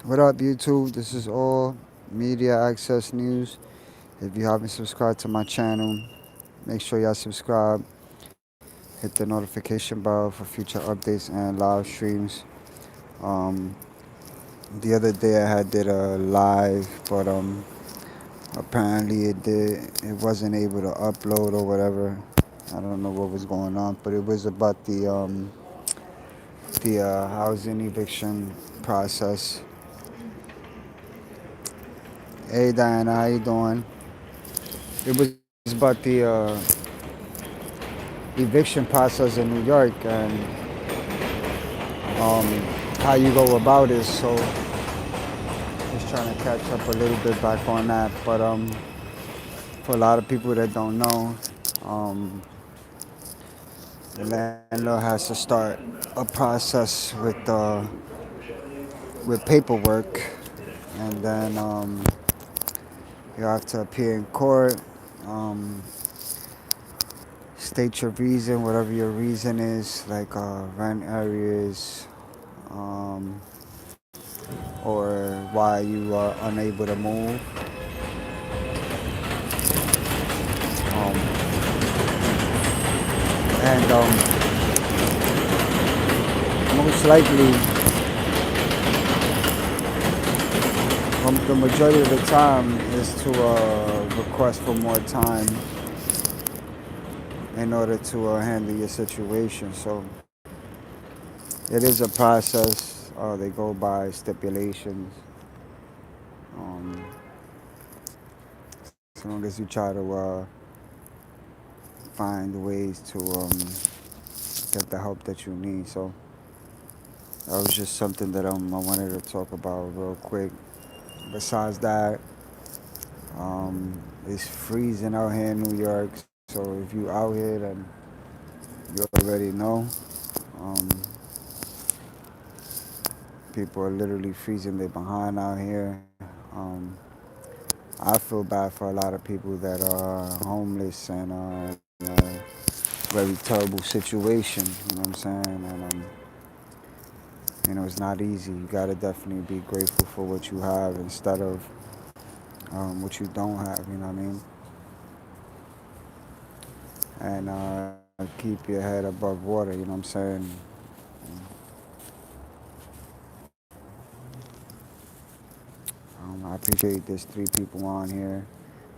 What up, YouTube? This is All Media Access News. If you haven't subscribed to my channel, make sure y'all subscribe. Hit the notification bell for future updates and live streams. Um, the other day I had did a live, but apparently it wasn't able to upload or whatever. I don't know what was going on, but it was about the housing eviction process. Hey Diana, how you doing? It was about the eviction process in New York and um, how you go about it. So just trying to catch up a little bit back on that. But for a lot of people that don't know, um, the landlord has to start a process with paperwork, and then you have to appear in court. Um, State your reason, whatever your reason is, like rent areas, um, or why you are unable to move. And most likely, the majority of the time is to request for more time in order to handle your situation. So it is a process. They go by stipulations. Um, as long as you try to find ways to get the help that you need. So that was just something that I wanted to talk about real quick. Besides that, it's freezing out here in New York. So if you out here, then you already know. Um, People are literally freezing their behind out here. I feel bad for a lot of people that are homeless and in a very terrible situation. You know what I'm saying? And it's not easy. You gotta definitely be grateful for what you have instead of what you don't have. You know what I mean? And keep your head above water. You know what I'm saying? I appreciate there's 3 people on here.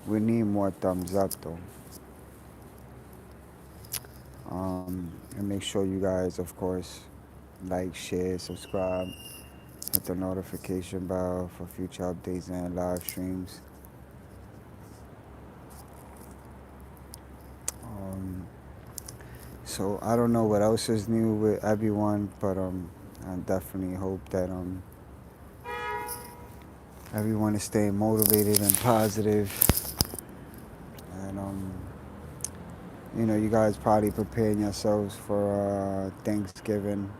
We need more thumbs up though. And make sure you guys, of course, like, share, subscribe, hit the notification bell for future updates and live streams. Um, so I don't know what else is new with everyone, but I definitely hope that everyone is staying motivated and positive. And you guys probably preparing yourselves for Thanksgiving.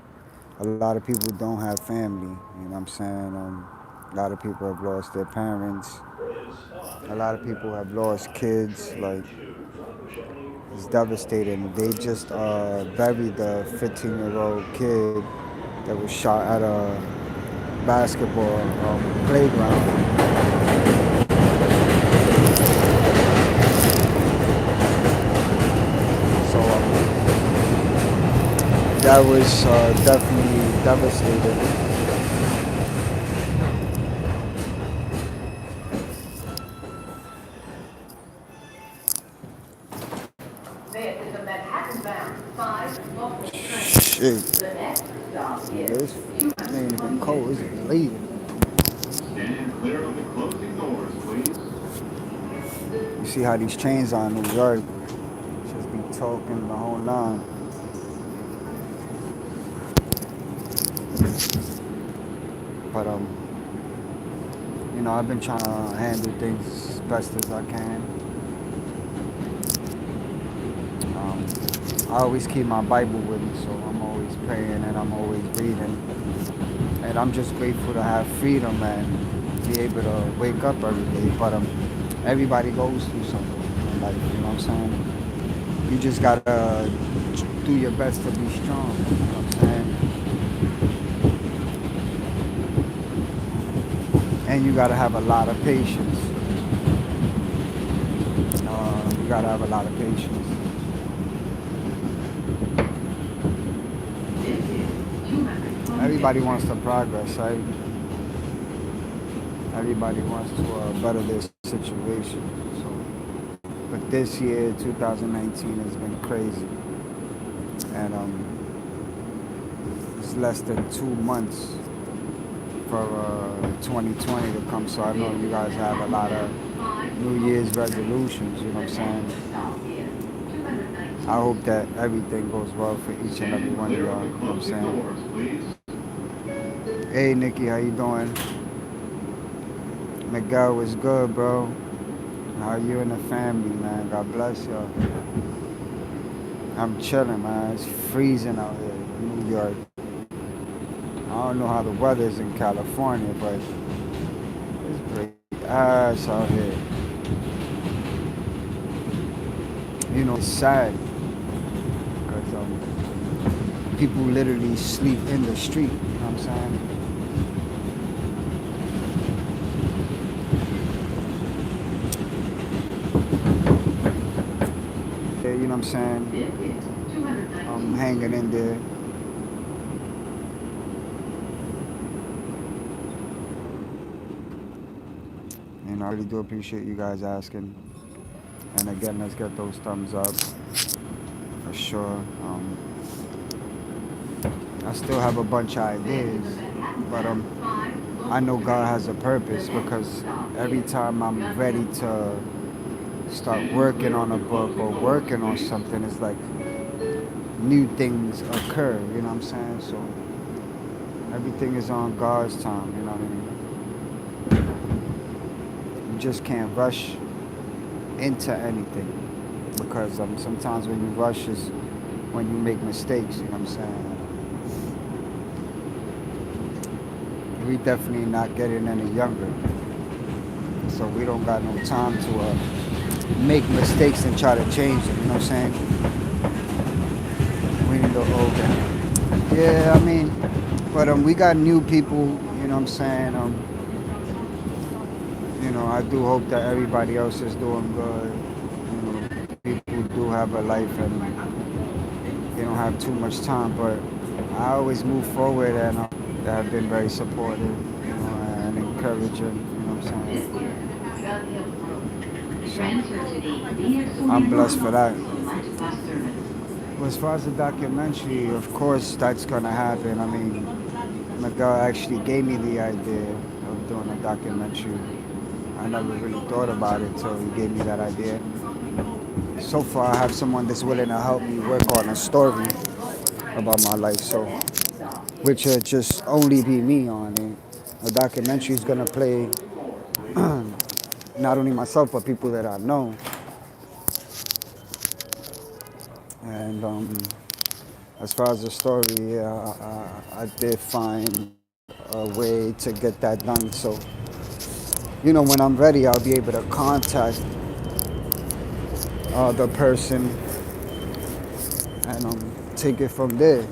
A lot of people don't have family. You know what I'm saying? A lot of people have lost their parents. A lot of people have lost kids. Like, it's devastating. They just buried the 15-year-old kid that was shot at a basketball playground. So that was definitely devastating. Shit. This ain't even cold. It's late. Stand clear of the closing doors, please. You see how these trains are in New York? Just be talking the whole line. But I've been trying to handle things as best as I can. Um, I always keep my Bible with me, so I'm always praying and I'm always reading. And I'm just grateful to have freedom and be able to wake up every day. But everybody goes through something in life, you know what I'm saying? You just gotta do your best to be strong, you know what I'm saying? and you gotta have a lot of patience. You gotta have a lot of patience. Everybody wants to progress, right? Everybody wants to better their situation. So, but this year, 2019, has been crazy, and it's less than 2 months for 2020 to come. So I know you guys have a lot of New Year's resolutions. You know what I'm saying? I hope that everything goes well for each and every one of y'all. You know what I'm saying? Hey Nikki, how you doing? Miguel was good, bro. How you and the family, man? God bless y'all. I'm chilling, man. It's freezing out here in New York. I don't know how the weather is in California, but it's pretty ass out here. You know, it's sad because people literally sleep in the street. You know what I'm saying? Yeah, you know what I'm saying? I'm hanging in there. You know, I really do appreciate you guys asking. And again, let's get those thumbs up for sure. I still have a bunch of ideas, but I know God has a purpose because every time I'm ready to start working on a book or working on something, it's like new things occur. You know what I'm saying? So everything is on God's time. You know what I mean? You just can't rush into anything because sometimes when you rush is when you make mistakes. You know what I'm saying? We definitely not getting any younger, so we don't got no time to make mistakes and try to change them. You know what I'm saying? We need to older. Yeah, I mean, but we got new people. You know what I'm saying? You know, I do hope that everybody else is doing good. You know, people do have a life and they don't have too much time, but I always move forward and they have been very supportive, you know, and encouraging. You know what I'm saying? So I'm blessed for that. Well, as far as the documentary, of course, that's gonna happen. I mean, Miguel actually gave me the idea of doing a documentary. I never really thought about it until he gave me that idea. So far, I have someone that's willing to help me work on a story about my life, so which would just only be me on it. A documentary is gonna play not only myself but people that I know, and as far as the story, yeah, I did find a way to get that done. So, you know, when I'm ready, I'll be able to contact the person and take it from there.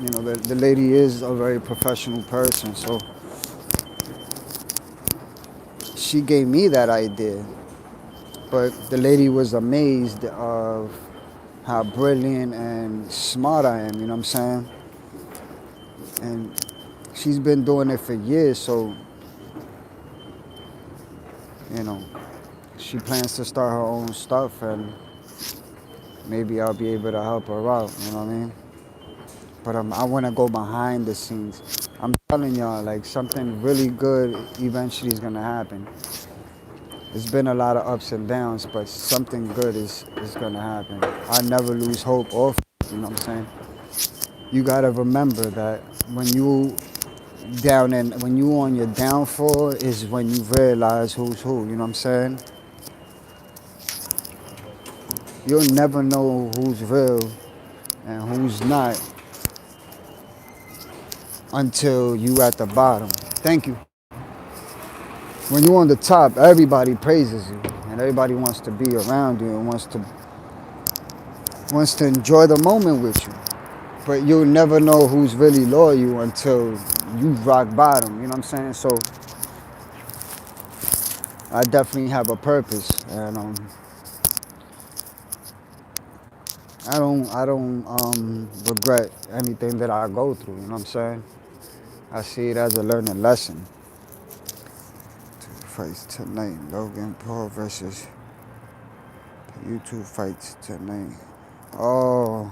You know, the lady is a very professional person, so she gave me that idea. But the lady was amazed of how brilliant and smart I am, you know what I'm saying? And she's been doing it for years, so, you know, she plans to start her own stuff and maybe I'll be able to help her out, you know what I mean? But I want to go behind the scenes. I'm telling y'all, like, something really good eventually is going to happen. It's been a lot of ups and downs, but something good is going to happen. I never lose hope or faith, you know what I'm saying? You got to remember that when you down and when you on your downfall is when you realize who's who, you know what I'm saying? You'll never know who's real and who's not until you at the bottom. Thank you. When you're on the top, everybody praises you and everybody wants to be around you and wants to enjoy the moment with you. But you'll never know who's really loyal until you rock bottom. You know what I'm saying? So I definitely have a purpose, and I don't regret anything that I go through. You know what I'm saying? I see it as a learning lesson. Fights tonight, Logan Paul versus YouTube fights tonight. Oh,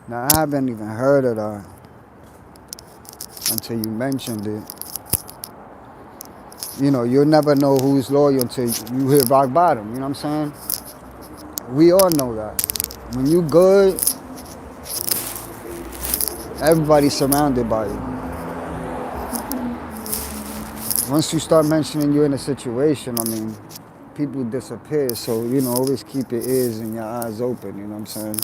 now I haven't even heard of that until you mentioned it. You know, you'll never know who's loyal until you hit rock bottom. You know what I'm saying? We all know that. When you good, everybody's surrounded by you. Once you start mentioning you're in a situation, I mean, people disappear. So, you know, always keep your ears and your eyes open. You know what I'm saying?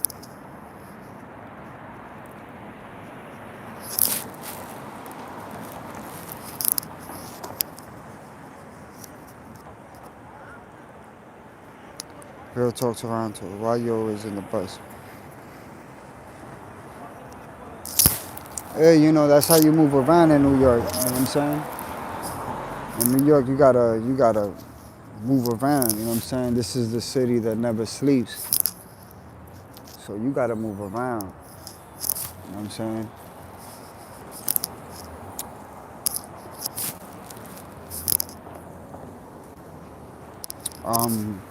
Real talk Toronto. Why you always in the bus? Hey, you know, that's how you move around in New York. You know what I'm saying? In New York, you gotta move around. You know what I'm saying? This is the city that never sleeps. So you gotta move around. You know what I'm saying?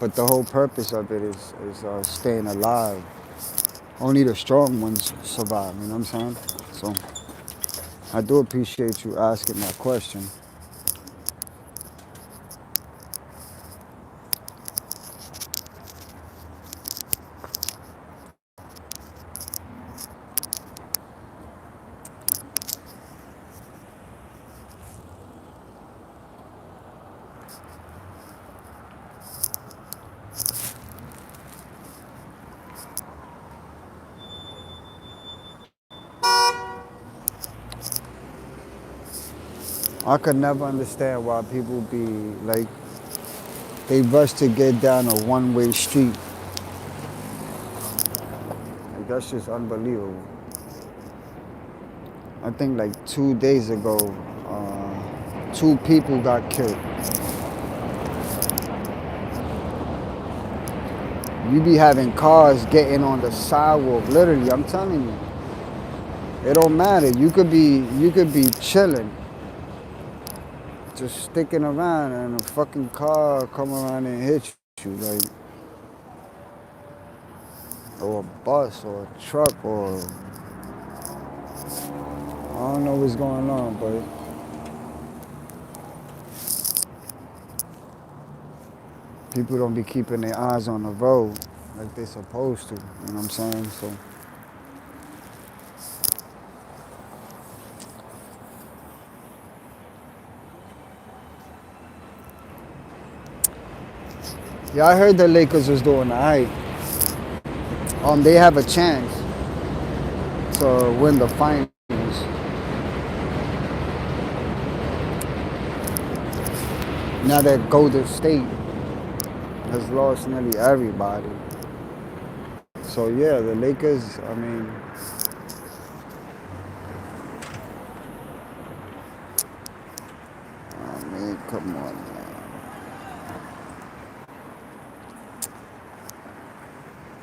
But the whole purpose of it is staying alive. Only the strong ones survive. You know what I'm saying? So I do appreciate you asking that question. I could never understand why people be like they rush to get down a one-way street. Like that's just unbelievable. I think like 2 days ago, two people got killed. You be having cars getting on the sidewalk, literally. I'm telling you, it don't matter. You could be chilling, just sticking around, and a fucking car come around and hit you, like, or a bus or a truck or I don't know what's going on, but people don't be keeping their eyes on the road like they supposed to. You know what I'm saying? So yeah, I heard the Lakers was doing alright. They have a chance to win the finals. Now that Golden State has lost nearly everybody. So yeah, the Lakers. I mean, come on, man.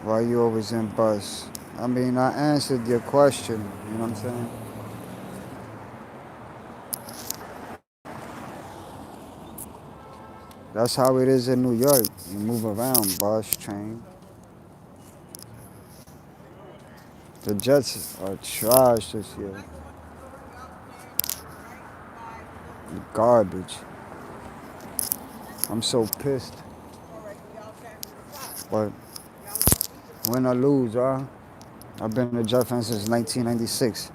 Why you always in bus? I mean, I answered your question. You know what I'm saying? That's how it is in New York. You move around, bus, train. The Jets are trash this year. Garbage. I'm so pissed. But win or lose, huh? I've been a Jet fan since 1996.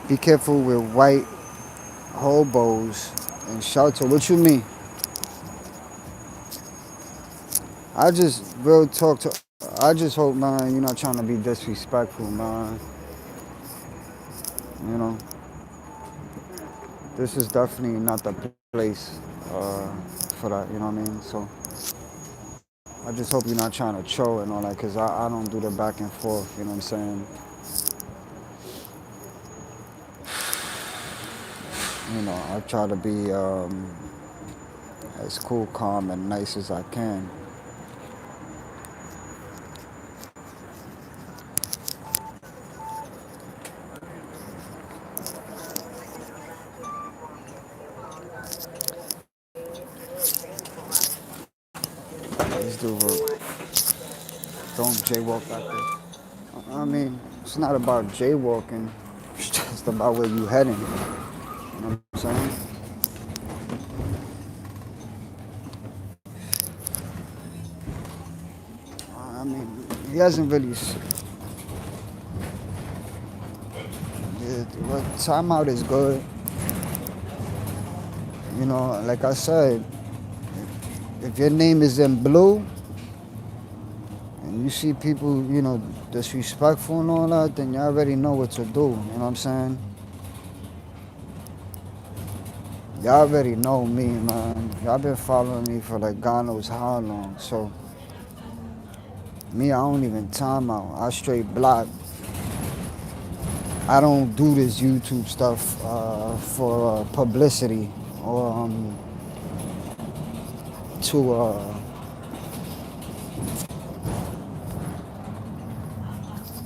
Be careful with white hobos and shelter. What you mean? I just real talk to. I just hope, man, you're not trying to be disrespectful, man. You know, this is definitely not the place for that, you know what I mean? So I just hope you're not trying to troll and all that, because I don't do the back and forth, you know what I'm saying? You know, I try to be as cool, calm, and nice as I can. This dude, don't jaywalk out there. I mean, it's not about jaywalking. It's just about where you heading. You know what I'm saying? I mean, he hasn't really. Well, timeout is good. You know, like I said, if your name is in blue and you see people, you know, disrespectful and all that, then you already know what to do. You know what I'm saying? Y'all already know me, man. Y'all been following me for like God knows how long. So, me, I don't even time out. I straight block. I don't do this YouTube stuff for publicity or to,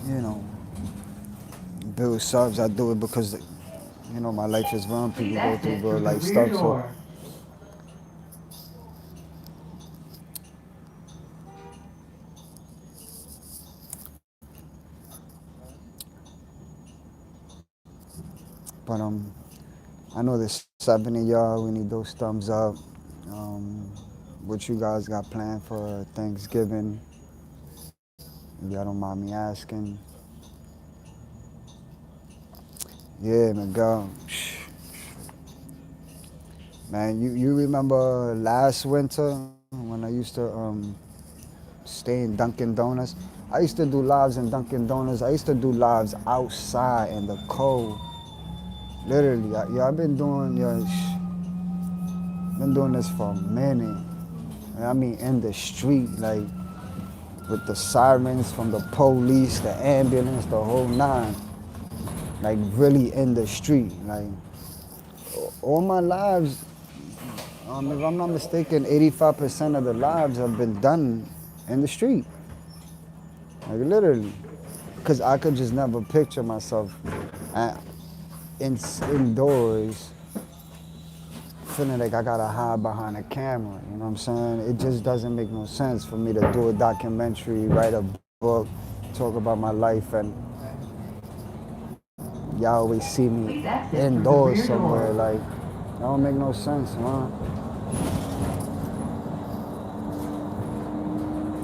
you know, build subs. I do it because, you know, my life is wrong. People go through real life stuff. So, but I know there's 7 of y'all. We need those thumbs up. Um, what you guys got planned for Thanksgiving? If y'all don't mind me asking. Yeah, Miguel. Man, you remember last winter when I used to stay in Dunkin' Donuts? I used to do lives in Dunkin' Donuts. I used to do lives outside in the cold. Literally, I've been doing this for a minute. I mean, in the street, like with the sirens from the police, the ambulance, the whole nine. Like really in the street. Like all my lives, if I'm not mistaken, 85% of the lives have been done in the street. Like literally. Because I could just never picture myself indoors feeling like I gotta hide behind a camera. You know what I'm saying? It just doesn't make no sense for me to do a documentary, write a book, talk about my life, and y'all always see me indoors somewhere. Like, that don't make no sense, man.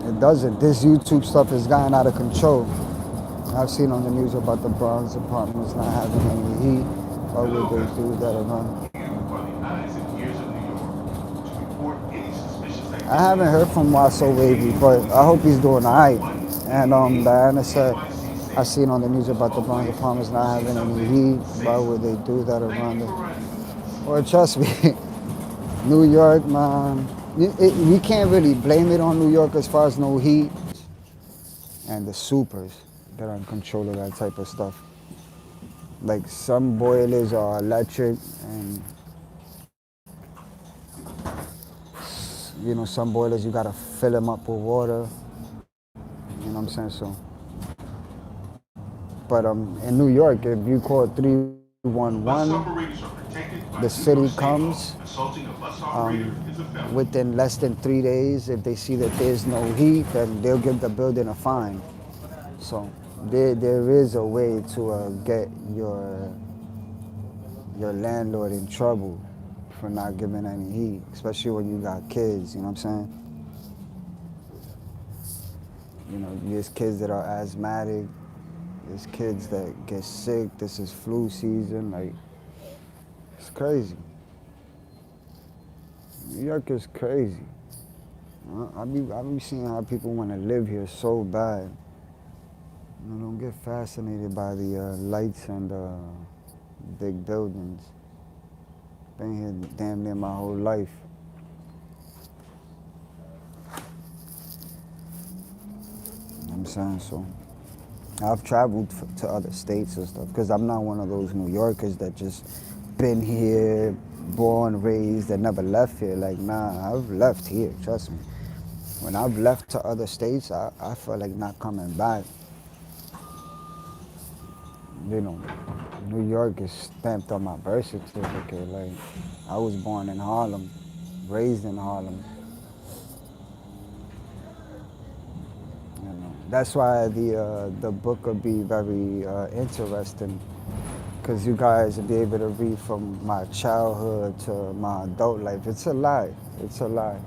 It doesn't. This YouTube stuff has gotten out of control. I've seen on the news about the Bronx apartments not having any heat. Why would they do that around? I haven't heard from Waso Wavy, but I hope he's doing alright. And Diana said, I seen on the news about the Bronx apartments not having any heat. Why would they do that around it? Well, trust me, New York, man. We can't really blame it on New York as far as no heat and the supers that are in control of that type of stuff. Like some boilers are electric, and you know some boilers you gotta fill them up with water. You know what I'm saying? So, but in New York, if you call 311, the city comes within less than 3 days. If they see that there's no heat, then they'll give the building a fine. So there is a way to get your landlord in trouble for not giving any heat, especially when you got kids. You know what I'm saying? You know, there's kids that are asthmatic. There's kids that get sick. This is flu season. Like, it's crazy. New York is crazy. I be seeing how people want to live here so bad. You know, don't get fascinated by the lights and big buildings. Been here damn near my whole life. I'm saying? So I've traveled to other states and stuff because I'm not one of those New Yorkers that just been here, born, raised, that never left here. Like, nah, I've left here, trust me. When I've left to other states, I feel like not coming back. You know, New York is stamped on my birth certificate. Like, I was born in Harlem, raised in Harlem. You know, that's why the book will be very interesting, because you guys will be able to read from my childhood to my adult life. It's a lie. It's a lie.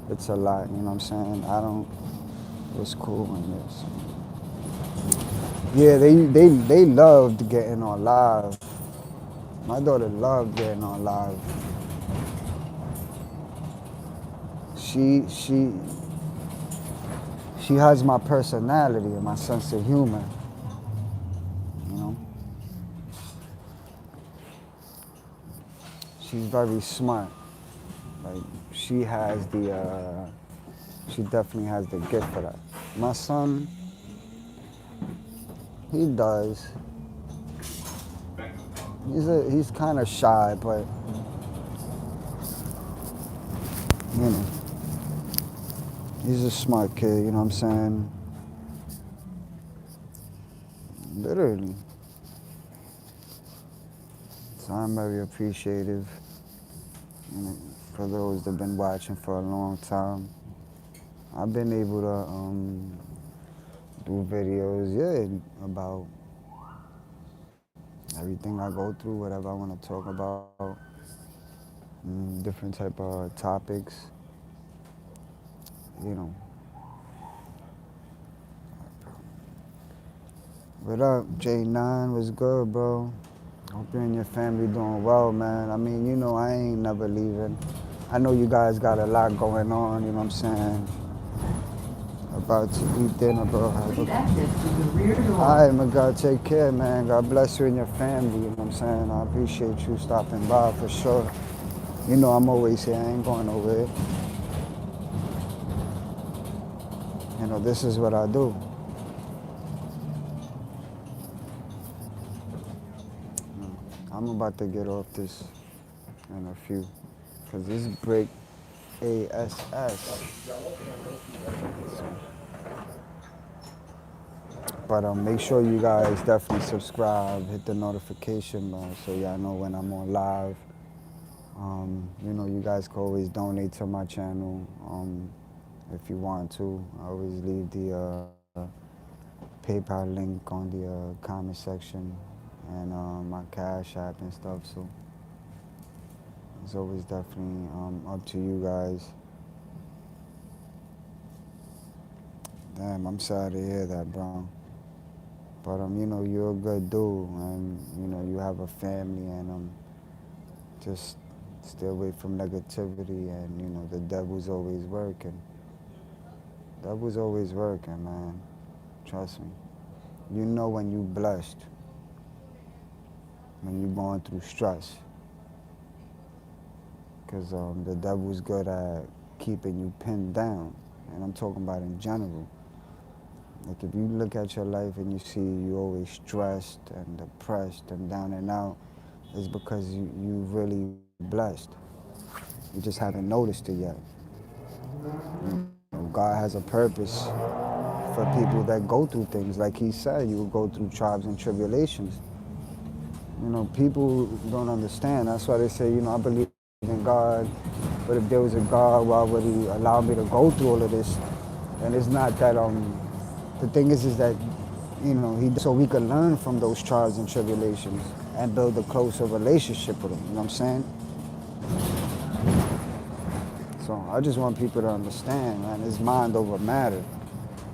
It's a lie. You know what I'm saying? I don't. It's cool in this. Yeah, they loved getting on live. My daughter loved getting on live. She she she has my personality and my sense of humor. You know, she's very smart. Like she definitely has the gift for that. My son, he does. He's kind of shy, but you know, he's a smart kid. You know what I'm saying? Literally. So I'm very appreciative, you know, for those that have been watching for a long time. I've been able to do videos, yeah, about everything I go through, whatever I want to talk about, different type of topics, you know. What up, J9? What's good, bro? Hope you and your family doing well, man. I mean, you know, I ain't never leaving. I know you guys got a lot going on, you know what I'm saying? About to eat dinner, bro. All right, my God, take care, man. God bless you and your family, you know what I'm saying? I appreciate you stopping by for sure. You know, I'm always here. I ain't going nowhere. You know, this is what I do. I'm about to get off this in a few, because this break ASS. But make sure you guys definitely subscribe, hit the notification bell so y'all know when I'm on live. You know, you guys can always donate to my channel if you want to. I always leave the PayPal link on the comment section and my Cash App and stuff. So it's always definitely up to you guys. Damn, I'm sorry to hear that, bro. But you know, you're a good dude, and you know, you have a family, and just stay away from negativity, and you know, the devil's always working. Devil's always working, man. Trust me. You know when you blessed, when you're going through stress, because the devil's good at keeping you pinned down, and I'm talking about in general. Like if you look at your life and you see you always stressed and depressed and down and out, it's because you really blessed. You just haven't noticed it yet. You know, God has a purpose for people that go through things. Like he said, you will go through trials and tribulations. You know, people don't understand. That's why they say, you know, I believe in God, but if there was a God, why would he allow me to go through all of this? And it's not that, the thing is that, you know, so we could learn from those trials and tribulations and build a closer relationship with him, you know what I'm saying? So I just want people to understand, man, it's mind over matter.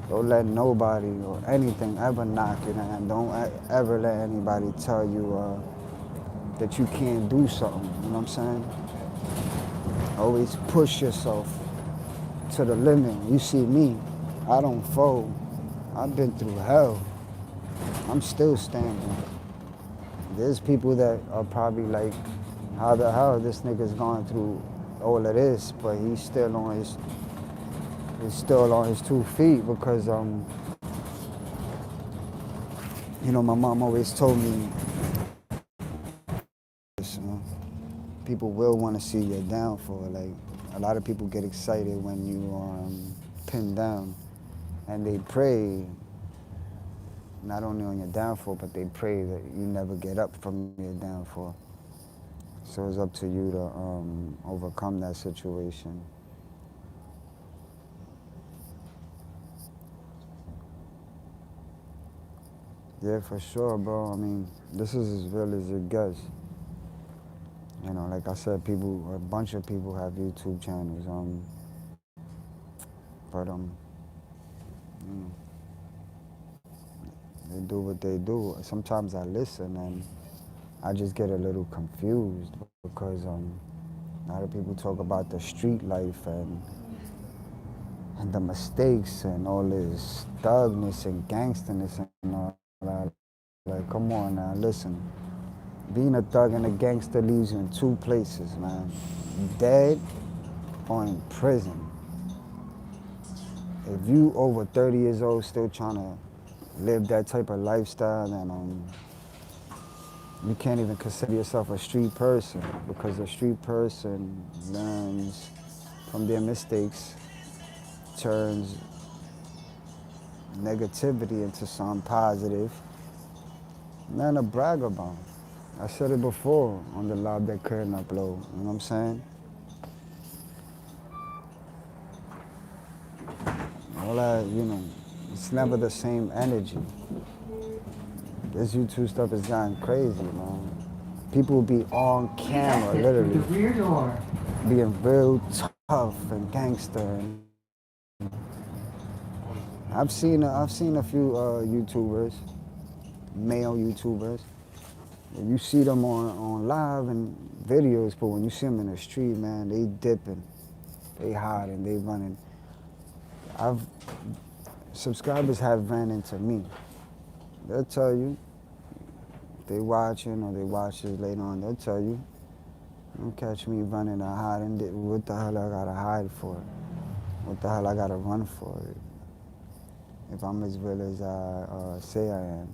Don't let nobody or anything ever knock you down. Don't ever let anybody tell you that you can't do something, you know what I'm saying? Always push yourself to the limit. You see me, I don't fold. I've been through hell. I'm still standing. There's people that are probably like, how the hell this nigga's going through all of this, but he's still on his is still on his 2 feet because my mom always told me, you know, people will want to see your downfall. Like a lot of people get excited when you are pinned down, and they pray not only on your downfall, but they pray that you never get up from your downfall. So it's up to you to overcome that situation. Yeah, for sure, bro. I mean, this is as real as it gets. Like I said, a bunch of people have YouTube channels. But you know, they do what they do. Sometimes I listen and I just get a little confused because a lot of people talk about the street life and the mistakes and all this thugness and gangsterness and all that. Like, come on now, listen. Being a thug and a gangster leaves you in 2 places, man. Dead or in prison. If you over 30 years old still trying to live that type of lifestyle, then you can't even consider yourself a street person, because a street person learns from their mistakes, turns negativity into something positive, nothing to brag about. I said it before on the live that couldn't upload, you know what I'm saying? All that, it's never the same energy. This YouTube stuff has gotten crazy, man. People be on camera, literally, the rear door, being real tough and gangster. I've seen a few YouTubers, male YouTubers. You see them on live and videos, but when you see them in the street, man, they dipping, they hiding, they running. Subscribers have ran into me. They'll tell you, if they watching or they watch this later on, they'll tell you, don't catch me running or hiding. What the hell I gotta hide for? What the hell I gotta run for? If I'm as real as I say I am,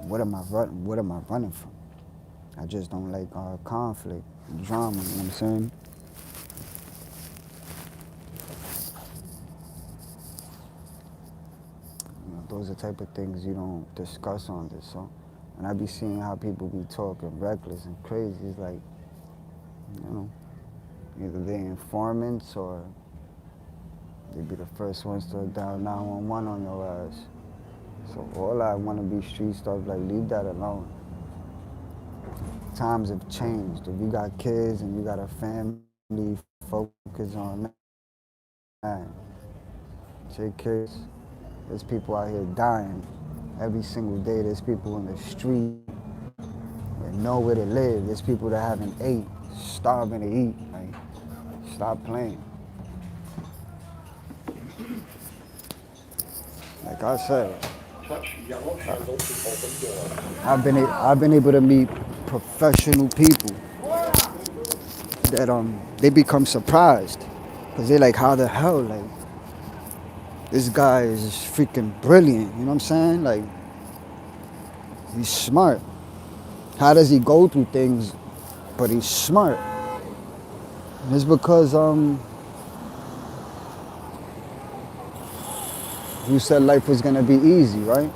what am I running from? I just don't like conflict, drama, you know what I'm saying? Those are the type of things you don't discuss on this. So, and I be seeing how people be talking reckless and crazy. It's like, either they informants or they be the first ones to dial 911 on your ass. So all I want to be street stuff, like, leave that alone. Times have changed. If you got kids and you got a family, focus on that. Take kids. There's people out here dying every single day. There's people in the street that know where to live. There's people that haven't ate, starving to eat. Like, stop playing. Like I said, I've been able to meet professional people that they become surprised because they're like, how the hell, like, this guy is freaking brilliant, you know what I'm saying? Like, he's smart. How does he go through things, but he's smart? And it's because you said life was gonna be easy, right?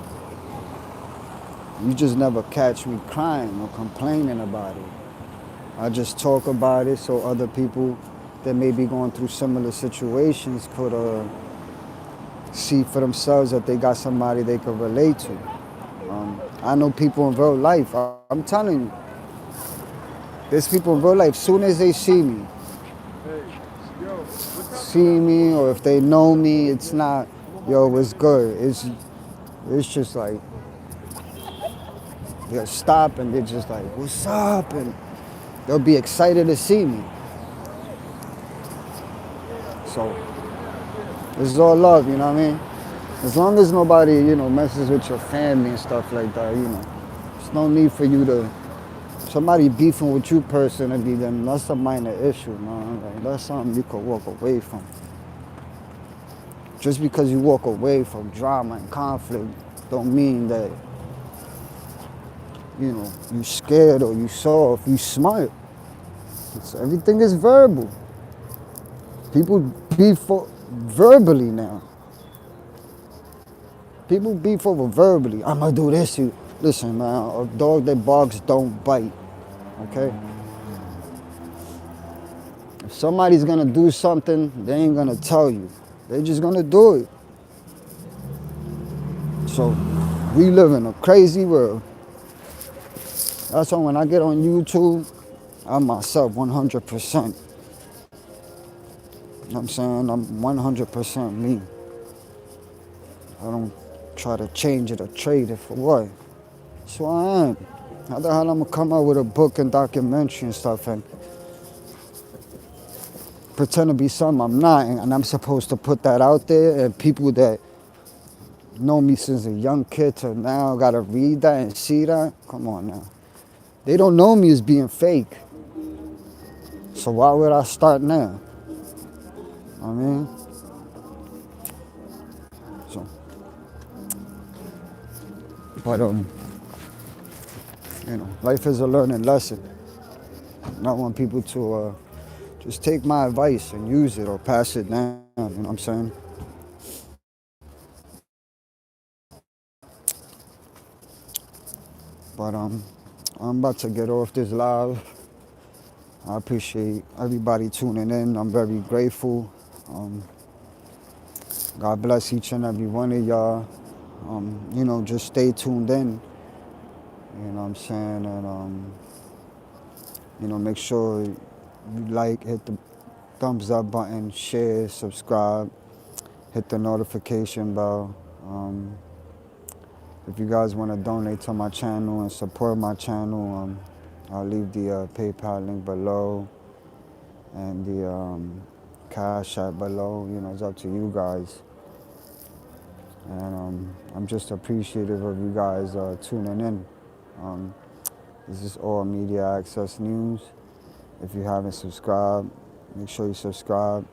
You just never catch me crying or complaining about it. I just talk about it so other people that may be going through similar situations could see for themselves that they got somebody they could relate to. I know people in real life, I'm telling you, there's people in real life, soon as they see me, or if they know me, it's not, yo, it's good. It's just like, they'll stop and they're just like, what's up? And they'll be excited to see me. So, it's all love, you know what I mean? As long as nobody, messes with your family and stuff like that, there's no need for you to, somebody beefing with you personally, then that's a minor issue, man. Like, that's something you could walk away from. Just because you walk away from drama and conflict don't mean that, you scared or you soft, you smart. Everything is verbal. People beef verbally now. People beef over verbally. I'm gonna do this. Listen, man, a dog that barks don't bite. Okay? If somebody's gonna do something, they ain't gonna tell you. They're just gonna do it. So we live in a crazy world. That's why when I get on YouTube, I'm myself 100%. You know what I'm saying? I'm 100% me. I don't try to change it or trade it for what. That's who I am. How the hell I'm gonna come out with a book and documentary and stuff and pretend to be something I'm not, and I'm supposed to put that out there, and people that know me since a young kid to now gotta read that and see that? Come on now. They don't know me as being fake. So why would I start now? I mean, so, but life is a learning lesson. And I want people to just take my advice and use it or pass it down. You know what I'm saying? But I'm about to get off this live. I appreciate everybody tuning in. I'm very grateful. Um, God bless each and every one of y'all. Just stay tuned in. You know what I'm saying? And, make sure you hit the thumbs up button, share, subscribe, hit the notification bell. If you guys want to donate to my channel and support my channel, I'll leave the PayPal link below and the Cash App below. It's up to you guys. And I'm just appreciative of you guys tuning in. This is All Media Access News. If you haven't subscribed, make sure you subscribe.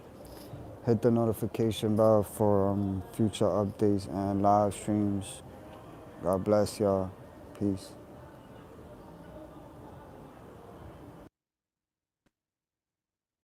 Hit the notification bell for future updates and live streams. God bless y'all. Peace.